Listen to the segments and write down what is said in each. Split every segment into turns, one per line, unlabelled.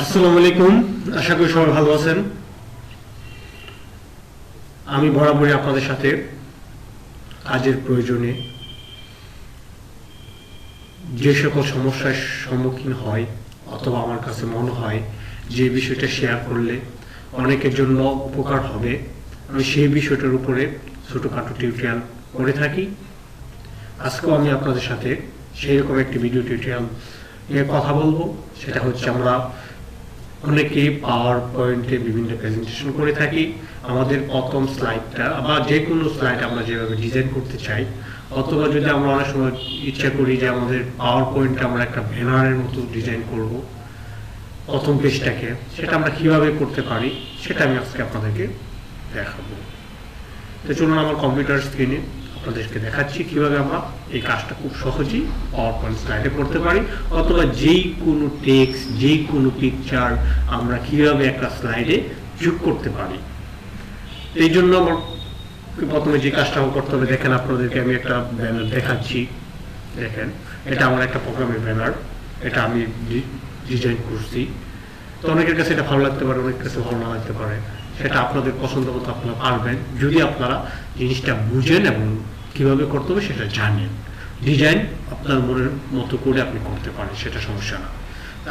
আসসালামু আলাইকুম, আশা করি সবাই ভালো আছেন। আমি বরাবরই আপনাদের সাথে কাজের প্রয়োজনে যে সকল সমস্যার সম্মুখীন হয় অথবা আমার কাছে মনে হয় যে বিষয়টা শেয়ার করলে অনেকের জন্য উপকার হবে, আমি সেই বিষয়টার উপরে ছোটখাটো টিউটোরিয়াল করে থাকি। আজকেও আমি আপনাদের সাথে সেই রকম একটি ভিডিও টিউটোরিয়াল নিয়ে কথা বলবো। সেটা হচ্ছে, আমরা অনেকেই পাওয়ার পয়েন্টে বিভিন্ন প্রেজেন্টেশন করে থাকি। আমাদের প্রথম স্লাইডটা বা যে কোনো স্লাইড আমরা যেভাবে ডিজাইন করতে চাই, অথবা যদি আমরা অনেক সময় ইচ্ছা করি যে আমাদের পাওয়ার পয়েন্টে আমরা একটা ব্যানারের মতো ডিজাইন করব প্রথম পেজটাকে, সেটা আমরা কিভাবে করতে পারি সেটা আমি আজকে আপনাদেরকে দেখাবো। তো চলুন আমার কম্পিউটার স্ক্রিনে আপনাদেরকে দেখাচ্ছি কিভাবে আমরা এই কাজটা খুব সহজেই পাওয়ার পয়েন্ট স্লাইডে করতে পারি, অথবা যেই কোনো টেক্সট, যেই কোনো পিকচার আমরা কিভাবে একটা স্লাইডে যোগ করতে পারি। এই জন্য আমার প্রথমে যে কাজটা করতে হবে, দেখেন আপনাদেরকে আমি একটা ব্যানার দেখাচ্ছি। দেখেন, এটা আমার একটা প্রোগ্রামের ব্যানার, এটা আমি ডিজাইন করছি। তো অনেকের কাছে এটা ভালো লাগতে পারে, অনেকের কাছে ভালো না লাগতে পারে, সেটা আপনাদের পছন্দ মতো আপনারা পারবেন যদি আপনারা জিনিসটা বুঝেন এবং কিভাবে করতে হবে সেটা জানেন। ডিজাইন আপনার মনের মতো করে আপনি করতে পারেন, সেটা সমস্যা না।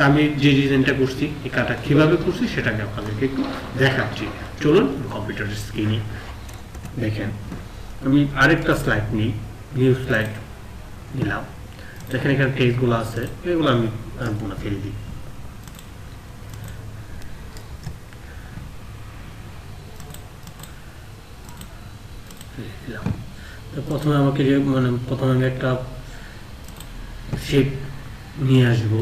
আমি যে ডিজাইনটা করছি, এই কাজটা কিভাবে করছি সেটা আমি আপনাদেরকে একটু দেখাচ্ছি। চলুন কম্পিউটার স্ক্রিনে দেখেন, আমি আরেকটা স্লাইড নিই, নিউ স্লাইড নিলাম। দেখেন এখানে টেক্সটগুলো আছে, এগুলো আমি ফেলে দিই। তো প্রথমে আমাকে প্রথমে আমি একটা শেপ নিয়ে আসবো,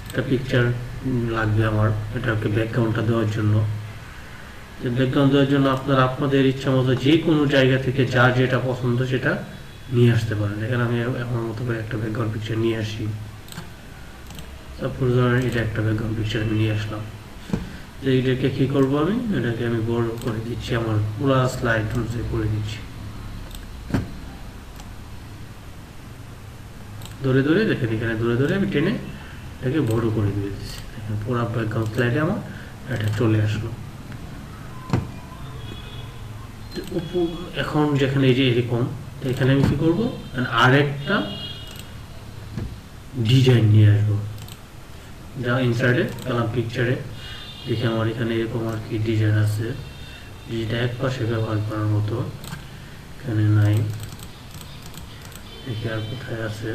একটা পিকচার লাগবে আমার এটাকে ব্যাকগ্রাউন্ডটা দেওয়ার জন্য। ব্যাকগ্রাউন্ড দেওয়ার জন্য আপনারা আপনাদের ইচ্ছা মতো যে কোনো জায়গা থেকে যার যেটা পছন্দ সেটা নিয়ে আসতে পারেন। এখানে আমি আমার মতো করে একটা ব্যাকগ্রাউন্ড পিকচার নিয়ে আসি। সাপোজ ধরেন এটা একটা ব্যাকগ্রাউন্ড পিকচার আমি নিয়ে আসলাম। যে এটাকে কী করবো, আমি এটাকে আমি বড় করে দিচ্ছি, আমার পুরো স্লাইড অনুযায়ী করে দিচ্ছি। ধরে ধরে দেখেন, এখানে ধরে ধরে আমি টেনে এটাকে বড় করে দিয়ে দিচ্ছি। দেখেন পুরো ব্যাকগ্রাউন্ড স্লাইডে আমার এটা চলে আসলো। এখন যেখানে এই যে এরকম, এখানে আমি কি করবো, আরেকটা ডিজাইন নিয়ে আসবো। যা ইনসার্টে গেলাম পিকচারে, দেখে আমার এখানে এরকম আর কি ডিজাইন আছে, যেটা এক পাশে ব্যবহার করার মতো এখানে নাই। দেখি আর কোথায় আছে।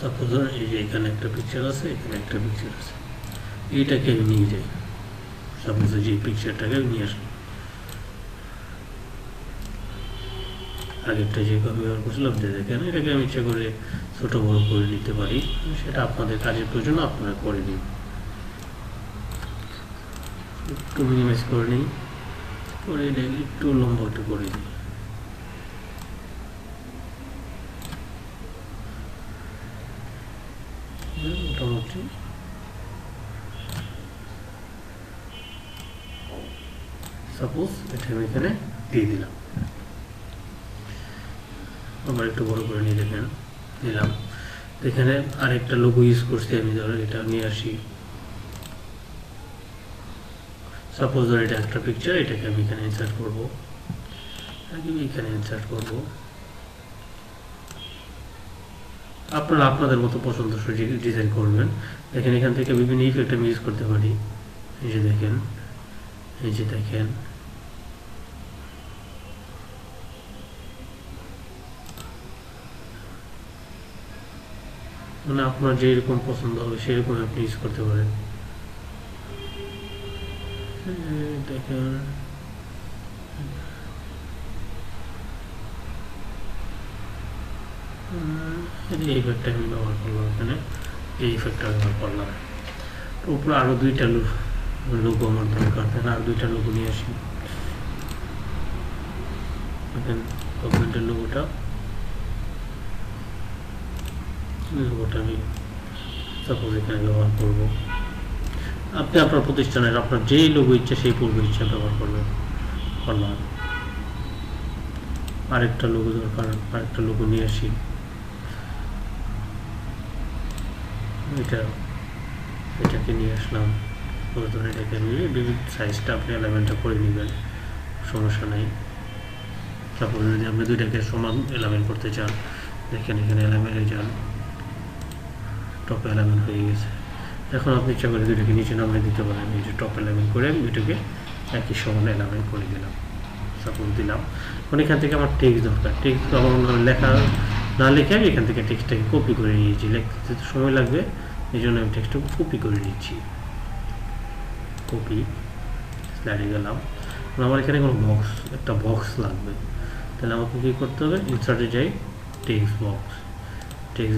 সাপোজ এই যে এখানে একটা পিকচার আছে, এখানে একটা পিকচার আছে, এইটাকে আমি নিয়ে যাই। সাপোজ যে পিকচারটাকে আমি নিয়ে আসলাম, আগেরটা যে ব্যবহার করছিলাম, দেখেন এটাকে আমি ইচ্ছা করে ছোট বড় করে নিতে পারি, সেটা আপনাদের কাজের প্রয়োজন আপনারা করে নিন। একটু মিনিমাইজ করে নিই, করে এটাকে একটু লম্বা একটু করে দিই। মোটামুটি সাপোজ এটা আমি এখানে দিয়ে দিলাম। আবার একটু বড় করে নিয়ে দেখেন দিলাম। এখানে আরেকটা লোগো ইউজ করছি আমি, ধরো এটা নিয়ে আসি। সাপোজ ধরো এটা একটা পিকচার, এটাকে আমি এখানে ইনসার্ট করবো, এখানে ইনসার্ট করবো। আপনারা আপনাদের মতো পছন্দ ডিজাইন করবেন। দেখেন এখান থেকে বিভিন্ন ইফেক্ট আমি ইউজ করতে পারি। এই যে দেখেন, এই যে দেখেন, মানে আপনার যেরকম পছন্দ হবে সেরকম আপনি ইউজ করতে পারেন। দেখেন এই ইফেক্টটা আমি ব্যবহার করলাম, এখানে এই ইফেক্টটা ব্যবহার করলাম। তো উপরে আরও দুইটা লোগো আমার দরকার, তাহলে আরও দুইটা লোগো নিয়ে আসি। দেখেন গভর্নমেন্টের লোগোটা আমি সাপোজ এখানে ব্যবহার করবো।
আপনি আপনার প্রতিষ্ঠানের আপনার যেই লোগো ইচ্ছা সেই পূর্ব ইচ্ছা ব্যবহার করবেন। করলাম। আরেকটা লোগো দরকার, আরেকটা লোগো নিয়ে আসি। এটাকে নিয়ে আসলাম, ধরে এটাকে নিয়ে বিভিন্ন সাইজটা আপনি এলামেন্টটা করে নেবেন, সমস্যা নেই। তারপর যদি আপনি দুইটাকে সমান এলামেন্ট করতে চান, দেখেন এখানে এলামেন্টে যান, টপ এলামেন্ট হয়ে গেছে। এখন আপনি ইচ্ছা করে দুইটাকে নিচে নামিয়ে দিতে পারেন। এই যে টপ এলামেন্ট করে আমি দুইটাকে একই সমান এলামেন্ট করে দিলাম, সাপোজ দিলাম। এখন এখান থেকে আমার টেক্সট দরকার, টেক্সট আমার লেখা না লিখে আমি এখান থেকে টেক্সটটাকে কপি করে নিয়েছি, লিখতে তো সময় লাগবে, এই জন্য আমি টেক্সটটাকে কপি করে নিচ্ছি। কপি, স্লাইডে গেলাম। আমার এখানে কোনো একটা বক্স লাগবে, তাহলে আমাকে কী করতে হবে, ইনসার্টে যাই, টেক্সট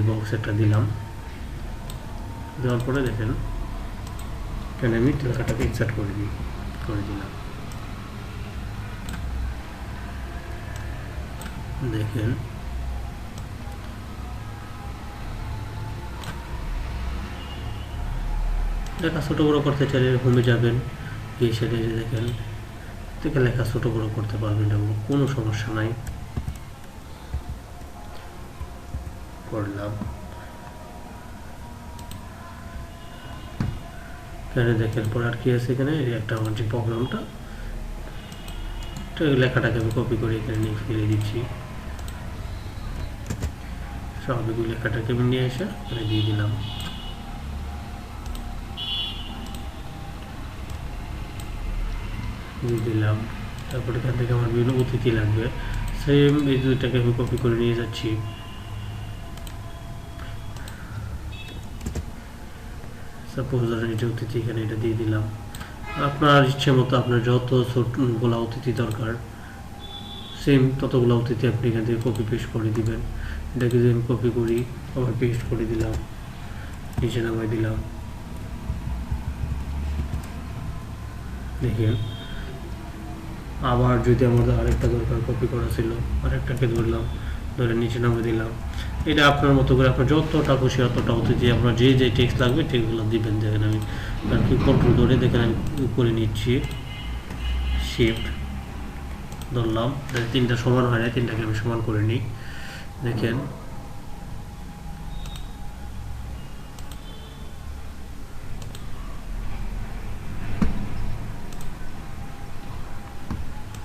বক্স একটা দিলাম। দেওয়ার পরে দেখেন এখানে আমি লেখাটাকে ইনসার্ট করে দিলাম। দেখেন লেখা ছোটো বড়ো করতে চাইলে হোমে যাবেন, গিয়ে সেটা দেখেন থেকে লেখা ছোটো বড়ো করতে পারবেন, এবং কোনো সমস্যা নাই। করলাম, এখানে দেখেন পরে আর কি আছে, এখানে একটা আমার যে প্রোগ্রামটা, লেখাটাকে আমি কপি করে এখানে নিয়ে ফেলে দিচ্ছি। স্বাভাবিক লেখাটাকে আমি নিয়ে এসে এখানে দিয়ে দিলাম। তারপর এখান থেকে আমার বিভিন্ন অতিথি লাগবে, সেম এই দুইটাকে আমি কপি করে নিয়ে যাচ্ছি। সাপোজ এই যে অতিথি, এখানে এটা দিয়ে দিলাম। আপনার ইচ্ছে মতো আপনার যত ছোটগুলা অতিথি দরকার, সেম ততগুলো অতিথি আপনি এখান থেকে কপি পেস্ট করে দিবেন। এটাকে যদি আমি কপি করি, আবার পেস্ট করে দিলাম, নিচে নামাই দিলাম। দেখেন আবার যদি আমাদের আরেকটা দরকার কপি করা ছিল, আরেকটাকে ধরলাম, ধরে নিচে নামিয়ে দিলাম। এটা আপনার মতো করে আপনার যতটা খুশি অতটা অতিথি আপনার যে যে টেক্সট লাগবে টেক্সটগুলো দিবেন। দেখেন আমি আর কি কন্ট্রোল ধরে দেখেন আমি করে নিচ্ছি, শিফট ধরলাম, তিনটা সমান হয় না, তিনটাকে আমি সমান করে নিই। দেখেন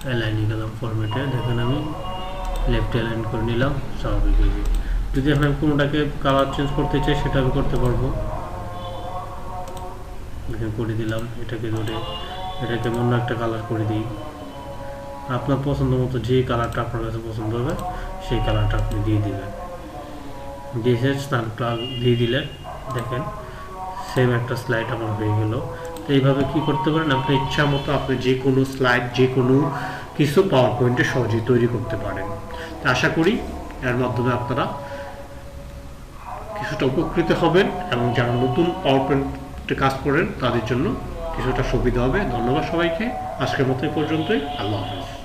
অ্যালাইনে গেলাম ফরম্যাটে, দেখেন আমি লেফট অ্যালাইন করে নিলাম, স্বাভাবিক হয়ে যাবে। যদি এখন আমি কোনোটাকে কালার চেঞ্জ করতে চাই সেটা আমি করতে পারবো, এখানে করে দিলাম। এটাকে ধরে এটাকে অন্য একটা কালার করে দিই, আপনার পছন্দ মতো যে কালারটা আপনার কাছে পছন্দ হবে সেই কালারটা আপনি দিয়ে দেবেন। দিয়ে দিলে দেখেন সেম একটা স্লাইড আমার হয়ে গেল। তো এইভাবে কি করতে পারেন, আপনার ইচ্ছা মতো আপনি যে কোনো স্লাইড যে কোনো কিছু পাওয়ার পয়েন্টে সহজেই তৈরি করতে পারেন। তো আশা করি এর মাধ্যমে আপনারা কিছুটা উপকৃত হবেন, এবং যারা নতুন পাওয়ার পয়েন্টে কাজ করেন তাদের জন্য কিছুটা সুবিধা হবে। ধন্যবাদ সবাইকে, আজকের মতো এই পর্যন্তই। আল্লাহ হাফেজ।